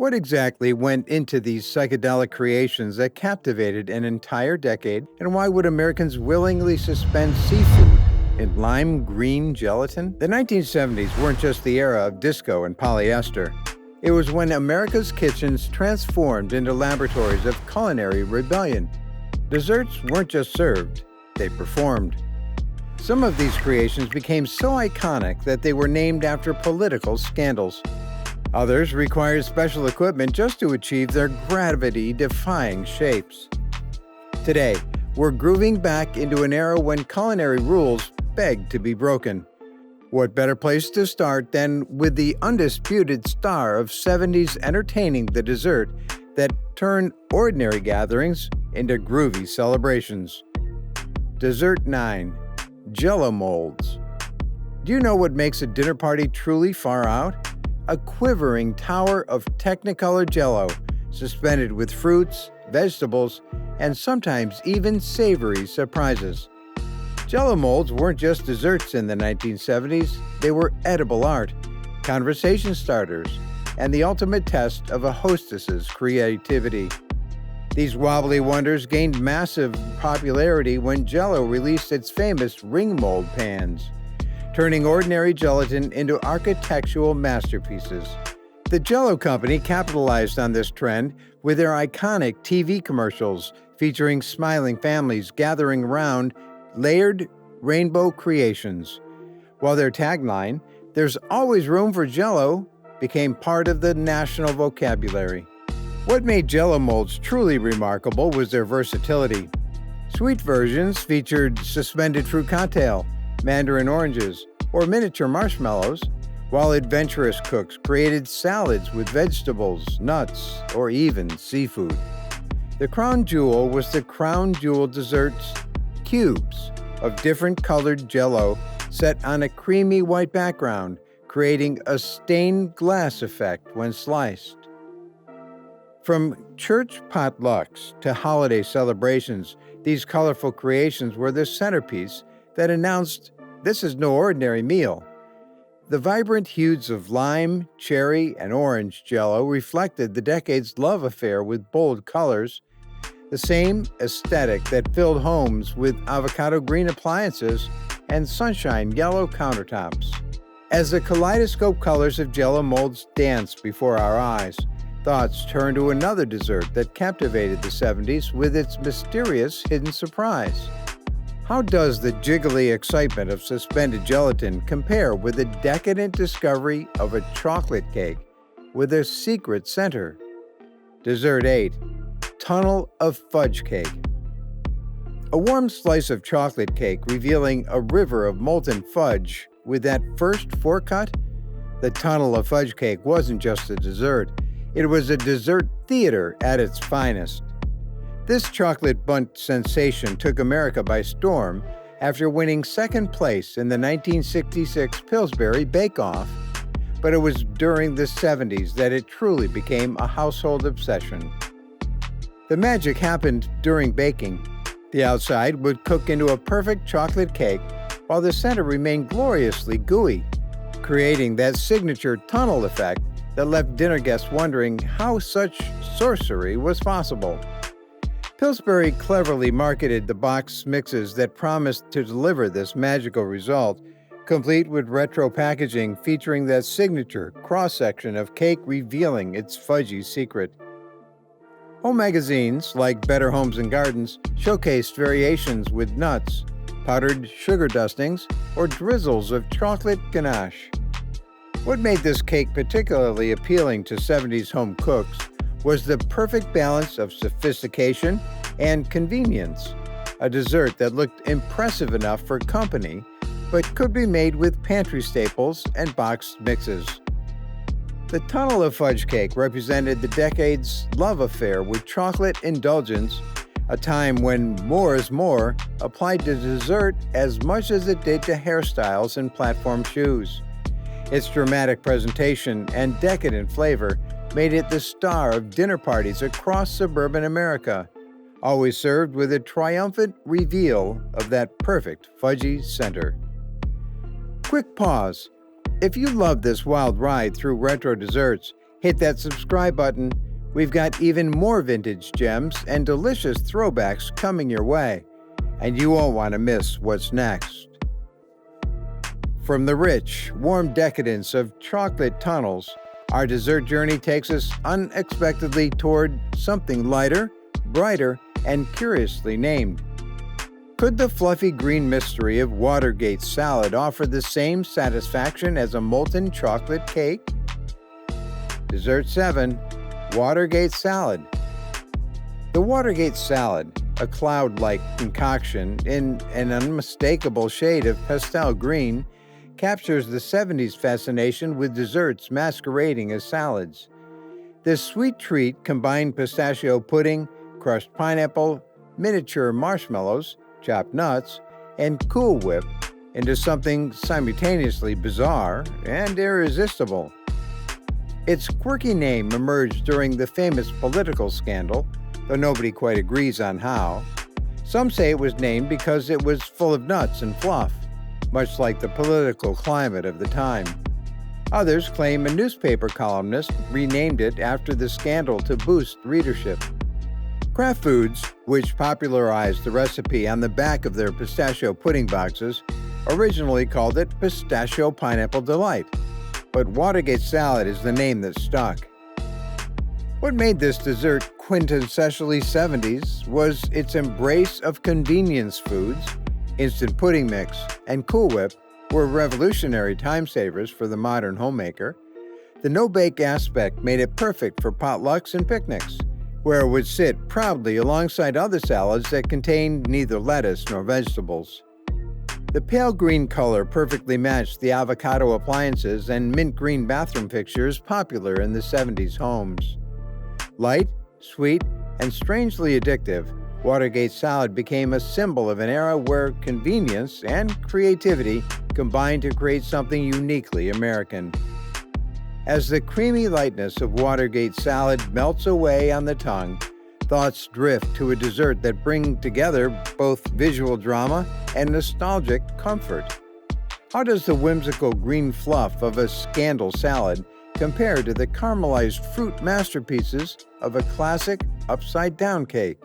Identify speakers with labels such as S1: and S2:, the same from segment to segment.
S1: What exactly went into these psychedelic creations that captivated an entire decade, and why would Americans willingly suspend seafood in lime green gelatin? The 1970s weren't just the era of disco and polyester. It was when America's kitchens transformed into laboratories of culinary rebellion. Desserts weren't just served, they performed. Some of these creations became so iconic that they were named after political scandals. Others required special equipment just to achieve their gravity-defying shapes. Today, we're grooving back into an era when culinary rules begged to be broken. What better place to start than with the undisputed star of 70s entertaining the dessert that turned ordinary gatherings into groovy celebrations. Dessert 9. Jello molds. Do you know what makes a dinner party truly far out? A quivering tower of Technicolor Jello, suspended with fruits, vegetables, and sometimes even savory surprises. Jello molds weren't just desserts in the 1970s, they were edible art, conversation starters, and the ultimate test of a hostess's creativity. These wobbly wonders gained massive popularity when Jello released its famous ring mold pans, turning ordinary gelatin into architectural masterpieces. The Jello company capitalized on this trend with their iconic TV commercials featuring smiling families gathering around layered rainbow creations, while their tagline, "There's always room for Jello," became part of the national vocabulary. What made Jello molds truly remarkable was their versatility. Sweet versions featured suspended fruit cocktail, mandarin oranges, or miniature marshmallows, while adventurous cooks created salads with vegetables, nuts, or even seafood. The crown jewel was the crown jewel desserts, cubes of different colored Jello set on a creamy white background, creating a stained glass effect when sliced. From church potlucks to holiday celebrations, these colorful creations were the centerpiece that announced this is no ordinary meal. The vibrant hues of lime, cherry, and orange Jello reflected the decade's love affair with bold colors, the same aesthetic that filled homes with avocado green appliances and sunshine yellow countertops. As the kaleidoscope colors of Jello molds danced before our eyes, thoughts turned to another dessert that captivated the 70s with its mysterious hidden surprise. How does the jiggly excitement of suspended gelatin compare with the decadent discovery of a chocolate cake with a secret center? Dessert 8. Tunnel of Fudge Cake. A warm slice of chocolate cake revealing a river of molten fudge with that first forecut? The Tunnel of Fudge Cake wasn't just a dessert, it was a dessert theater at its finest. This chocolate bundt sensation took America by storm after winning second place in the 1966 Pillsbury Bake Off, but it was during the 70s that it truly became a household obsession. The magic happened during baking. The outside would cook into a perfect chocolate cake, while the center remained gloriously gooey, creating that signature tunnel effect that left dinner guests wondering how such sorcery was possible. Pillsbury cleverly marketed the box mixes that promised to deliver this magical result, complete with retro packaging featuring that signature cross-section of cake revealing its fudgy secret. Home magazines, like Better Homes and Gardens, showcased variations with nuts, powdered sugar dustings, or drizzles of chocolate ganache. What made this cake particularly appealing to 70s home cooks was the perfect balance of sophistication and convenience, a dessert that looked impressive enough for company, but could be made with pantry staples and boxed mixes. The Tunnel of Fudge Cake represented the decade's love affair with chocolate indulgence, a time when more is more applied to dessert as much as it did to hairstyles and platform shoes. Its dramatic presentation and decadent flavor made it the star of dinner parties across suburban America, always served with a triumphant reveal of that perfect fudgy center. Quick pause. If you love this wild ride through retro desserts, Hit that subscribe button. We've got even more vintage gems and delicious throwbacks coming your way, and you won't want to miss what's next. From the rich, warm decadence of chocolate tunnels, our dessert journey takes us unexpectedly toward something lighter, brighter, and curiously named. Could the fluffy green mystery of Watergate Salad offer the same satisfaction as a molten chocolate cake? Dessert 7. Watergate Salad. The Watergate Salad, a cloud-like concoction in an unmistakable shade of pastel green, captures the 70s fascination with desserts masquerading as salads. This sweet treat combined pistachio pudding, crushed pineapple, miniature marshmallows, chopped nuts, and Cool Whip into something simultaneously bizarre and irresistible. Its quirky name emerged during the famous political scandal, though nobody quite agrees on how. Some say it was named because it was full of nuts and fluff, much like the political climate of the time. Others claim a newspaper columnist renamed it after the scandal to boost readership. Kraft Foods, which popularized the recipe on the back of their pistachio pudding boxes, originally called it Pistachio Pineapple Delight, but Watergate Salad is the name that stuck. What made this dessert quintessentially 70s was its embrace of convenience foods. Instant pudding mix and Cool Whip were revolutionary time savers for the modern homemaker. The no-bake aspect made it perfect for potlucks and picnics, where it would sit proudly alongside other salads that contained neither lettuce nor vegetables. The pale green color perfectly matched the avocado appliances and mint green bathroom fixtures popular in the 70s homes. Light, sweet, and strangely addictive, Watergate Salad became a symbol of an era where convenience and creativity combined to create something uniquely American. As the creamy lightness of Watergate Salad melts away on the tongue, thoughts drift to a dessert that brings together both visual drama and nostalgic comfort. How does the whimsical green fluff of a Scandal salad compare to the caramelized fruit masterpieces of a classic upside-down cake?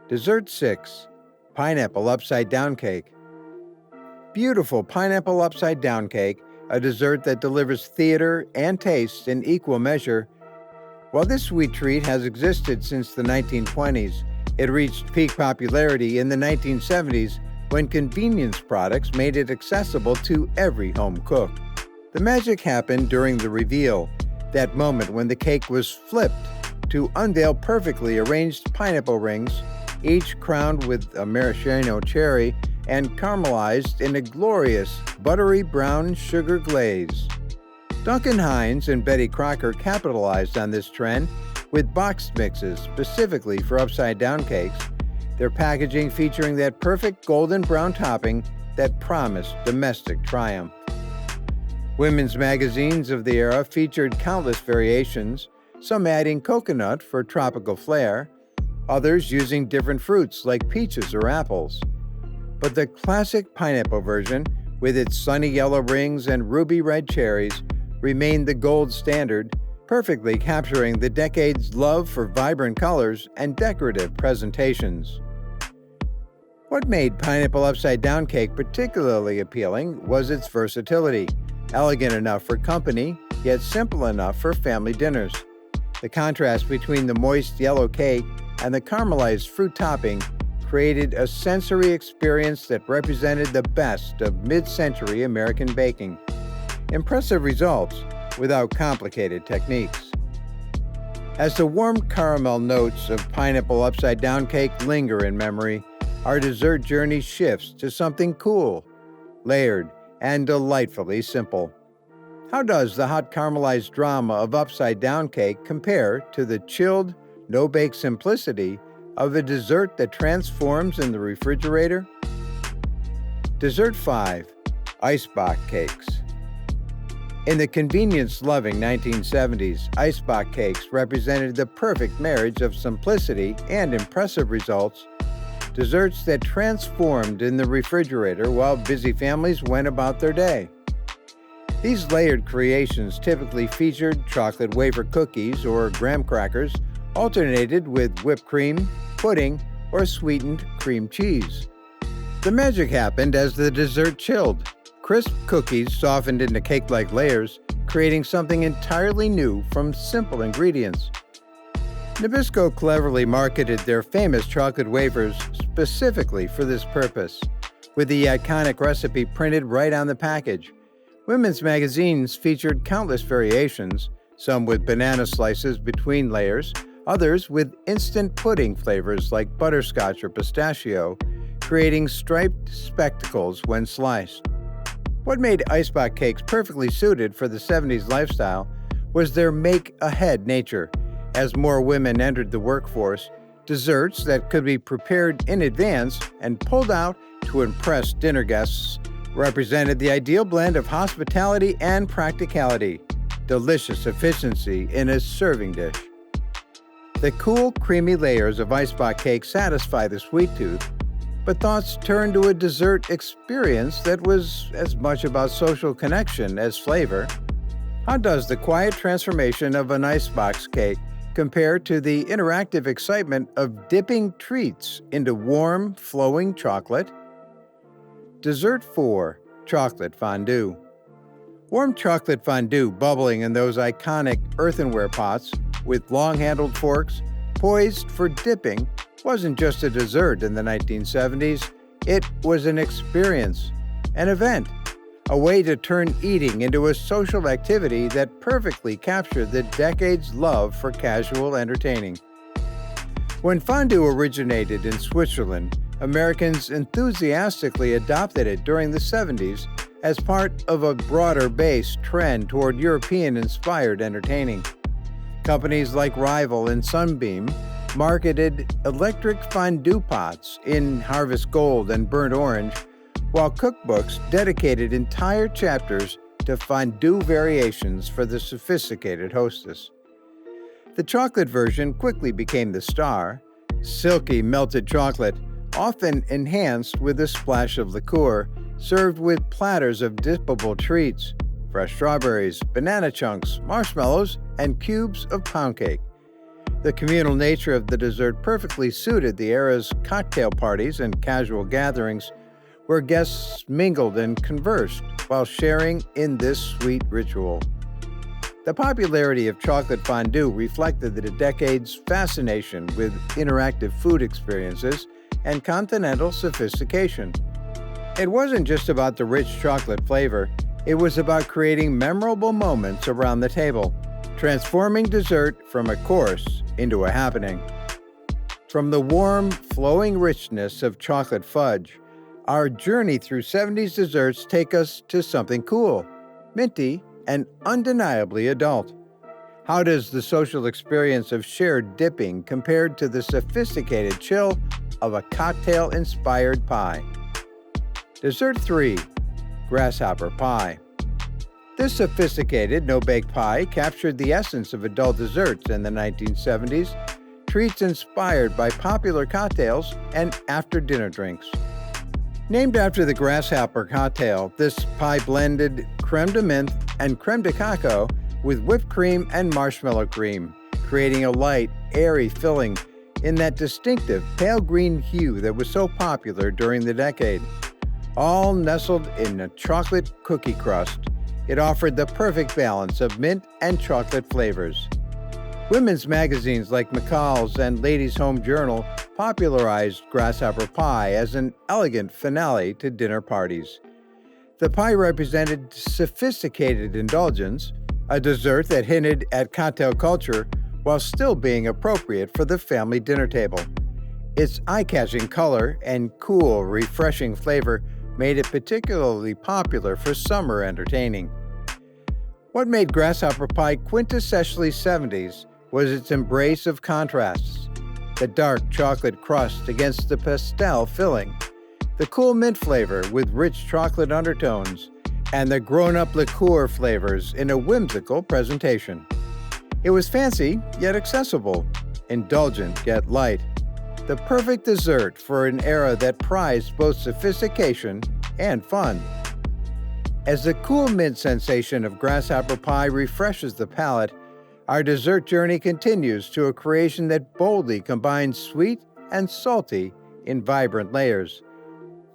S1: Dessert 6. Pineapple Upside-Down Cake. Beautiful pineapple upside-down cake, a dessert that delivers theater and taste in equal measure. While this sweet treat has existed since the 1920s, it reached peak popularity in the 1970s when convenience products made it accessible to every home cook. The magic happened during the reveal, that moment when the cake was flipped to unveil perfectly arranged pineapple rings, each crowned with a maraschino cherry and caramelized in a glorious buttery brown sugar glaze. Duncan Hines and Betty Crocker capitalized on this trend with boxed mixes specifically for upside-down cakes, their packaging featuring that perfect golden brown topping that promised domestic triumph. Women's magazines of the era featured countless variations, some adding coconut for tropical flair, others using different fruits like peaches or apples. But the classic pineapple version, with its sunny yellow rings and ruby red cherries, remained the gold standard, perfectly capturing the decade's love for vibrant colors and decorative presentations. What made pineapple upside-down cake particularly appealing was its versatility, elegant enough for company, yet simple enough for family dinners. The contrast between the moist yellow cake and the caramelized fruit topping created a sensory experience that represented the best of mid-century American baking. Impressive results without complicated techniques. As the warm caramel notes of pineapple upside-down cake linger in memory, our dessert journey shifts to something cool, layered, and delightfully simple. How does the hot caramelized drama of upside-down cake compare to the chilled, no-bake simplicity of a dessert that transforms in the refrigerator? Dessert 5. Icebox Cakes. In the convenience-loving 1970s, icebox cakes represented the perfect marriage of simplicity and impressive results, desserts that transformed in the refrigerator while busy families went about their day. These layered creations typically featured chocolate wafer cookies or graham crackers, alternated with whipped cream, pudding, or sweetened cream cheese. The magic happened as the dessert chilled. Crisp cookies softened into cake-like layers, creating something entirely new from simple ingredients. Nabisco cleverly marketed their famous chocolate wafers specifically for this purpose, with the iconic recipe printed right on the package. Women's magazines featured countless variations, some with banana slices between layers, others with instant pudding flavors like butterscotch or pistachio, creating striped spectacles when sliced. What made icebox cakes perfectly suited for the 70s lifestyle was their make-ahead nature. As more women entered the workforce, desserts that could be prepared in advance and pulled out to impress dinner guests represented the ideal blend of hospitality and practicality, delicious efficiency in a serving dish. The cool, creamy layers of icebox cake satisfy the sweet tooth, but thoughts turned to a dessert experience that was as much about social connection as flavor. How does the quiet transformation of an icebox cake compare to the interactive excitement of dipping treats into warm, flowing chocolate? Dessert 4, Chocolate Fondue. Warm chocolate fondue bubbling in those iconic earthenware pots with long-handled forks poised for dipping wasn't just a dessert in the 1970s, it was an experience, an event, a way to turn eating into a social activity that perfectly captured the decade's love for casual entertaining. When fondue originated in Switzerland, Americans enthusiastically adopted it during the 70s as part of a broader-based trend toward European-inspired entertaining. Companies like Rival and Sunbeam marketed electric fondue pots in Harvest Gold and Burnt Orange, while cookbooks dedicated entire chapters to fondue variations for the sophisticated hostess. The chocolate version quickly became the star, silky melted chocolate, often enhanced with a splash of liqueur, served with platters of dippable treats, fresh strawberries, banana chunks, marshmallows, and cubes of pound cake. The communal nature of the dessert perfectly suited the era's cocktail parties and casual gatherings, where guests mingled and conversed while sharing in this sweet ritual. The popularity of chocolate fondue reflected the decade's fascination with interactive food experiences and continental sophistication. It wasn't just about the rich chocolate flavor, it was about creating memorable moments around the table, transforming dessert from a course into a happening. From the warm, flowing richness of chocolate fudge, our journey through 70s desserts take us to something cool, minty, and undeniably adult. How does the social experience of shared dipping compare to the sophisticated chill of a cocktail-inspired pie? Dessert 3, Grasshopper Pie. This sophisticated, no-bake pie captured the essence of adult desserts in the 1970s, treats inspired by popular cocktails and after-dinner drinks. Named after the grasshopper cocktail, this pie blended creme de menthe and creme de cacao with whipped cream and marshmallow cream, creating a light, airy filling in that distinctive pale green hue that was so popular during the decade. All nestled in a chocolate cookie crust, it offered the perfect balance of mint and chocolate flavors. Women's magazines like McCall's and Ladies' Home Journal popularized grasshopper pie as an elegant finale to dinner parties. The pie represented sophisticated indulgence, a dessert that hinted at cocktail culture while still being appropriate for the family dinner table. Its eye-catching color and cool, refreshing flavor made it particularly popular for summer entertaining. What made grasshopper pie quintessentially 70s was its embrace of contrasts. The dark chocolate crust against the pastel filling, the cool mint flavor with rich chocolate undertones, and the grown-up liqueur flavors in a whimsical presentation. It was fancy yet accessible, indulgent yet light, the perfect dessert for an era that prized both sophistication and fun. As the cool mint sensation of grasshopper pie refreshes the palate, our dessert journey continues to a creation that boldly combines sweet and salty in vibrant layers.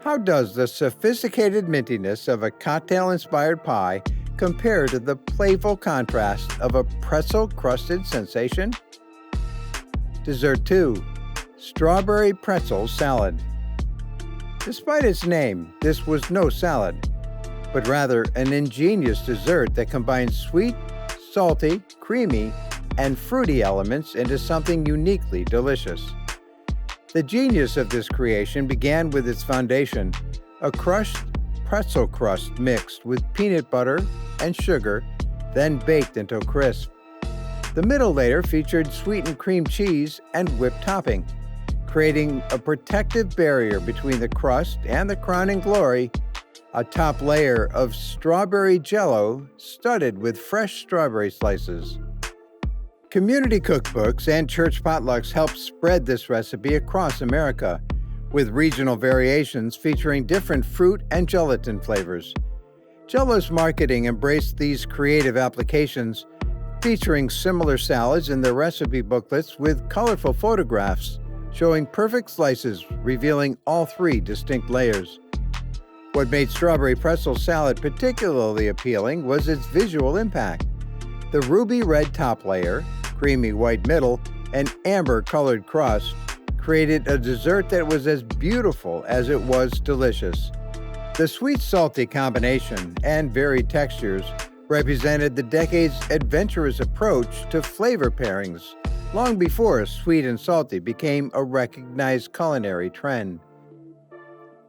S1: How does the sophisticated mintiness of a cocktail-inspired pie compare to the playful contrast of a pretzel-crusted sensation? Dessert 2. Strawberry Pretzel Salad. Despite its name, this was no salad, but rather an ingenious dessert that combines sweet, salty, creamy, and fruity elements into something uniquely delicious. The genius of this creation began with its foundation, a crushed pretzel crust mixed with peanut butter and sugar, then baked until crisp. The middle layer featured sweetened cream cheese and whipped topping, creating a protective barrier between the crust and the crowning glory, a top layer of strawberry Jello studded with fresh strawberry slices. Community cookbooks and church potlucks helped spread this recipe across America, with regional variations featuring different fruit and gelatin flavors. Jello's marketing embraced these creative applications, featuring similar salads in their recipe booklets with colorful photographs showing perfect slices revealing all three distinct layers. What made strawberry pretzel salad particularly appealing was its visual impact. The ruby red top layer, creamy white middle, and amber-colored crust created a dessert that was as beautiful as it was delicious. The sweet-salty combination and varied textures represented the decade's adventurous approach to flavor pairings, long before sweet and salty became a recognized culinary trend.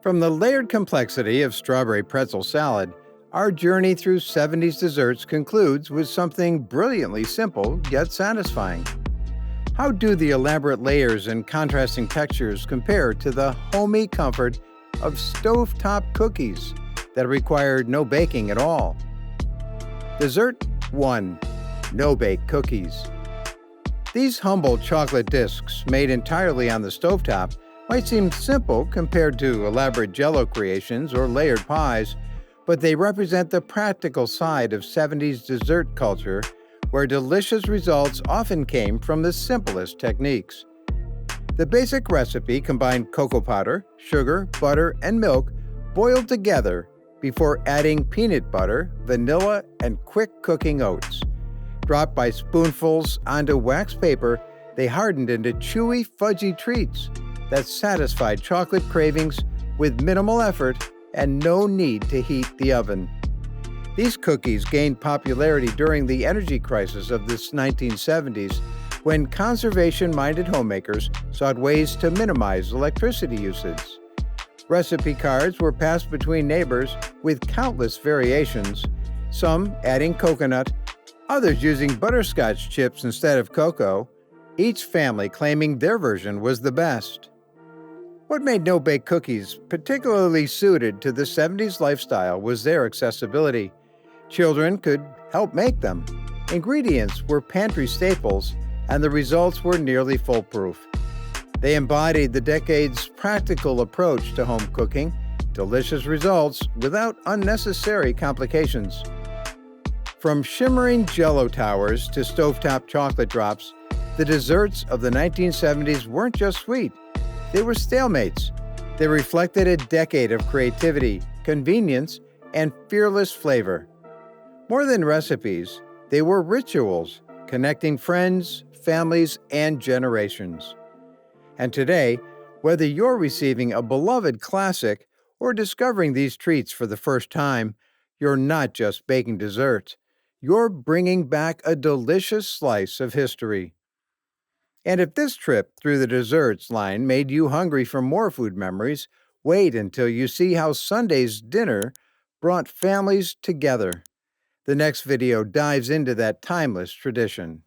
S1: From the layered complexity of strawberry pretzel salad, our journey through 70s desserts concludes with something brilliantly simple yet satisfying. How do the elaborate layers and contrasting textures compare to the homey comfort of stovetop cookies that required no baking at all? Dessert 1. No-bake cookies. These humble chocolate discs, made entirely on the stovetop, might seem simple compared to elaborate Jello creations or layered pies, but they represent the practical side of 70s dessert culture, where delicious results often came from the simplest techniques. The basic recipe combined cocoa powder, sugar, butter, and milk boiled together before adding peanut butter, vanilla, and quick-cooking oats. Dropped by spoonfuls onto wax paper, they hardened into chewy, fudgy treats that satisfied chocolate cravings with minimal effort and no need to heat the oven. These cookies gained popularity during the energy crisis of the 1970s, when conservation-minded homemakers sought ways to minimize electricity usage. Recipe cards were passed between neighbors with countless variations, some adding coconut, others using butterscotch chips instead of cocoa, each family claiming their version was the best. What made no-bake cookies particularly suited to the 70s lifestyle was their accessibility. Children could help make them. Ingredients were pantry staples, and the results were nearly foolproof. They embodied the decade's practical approach to home cooking, delicious results without unnecessary complications. From shimmering Jello towers to stovetop chocolate drops, the desserts of the 1970s weren't just sweet. They were stalemates. They reflected a decade of creativity, convenience, and fearless flavor. More than recipes, they were rituals, connecting friends, families, and generations. And today, whether you're receiving a beloved classic or discovering these treats for the first time, you're not just baking dessert. You're bringing back a delicious slice of history. And if this trip through the desserts line made you hungry for more food memories, wait until you see how Sunday's dinner brought families together. The next video dives into that timeless tradition.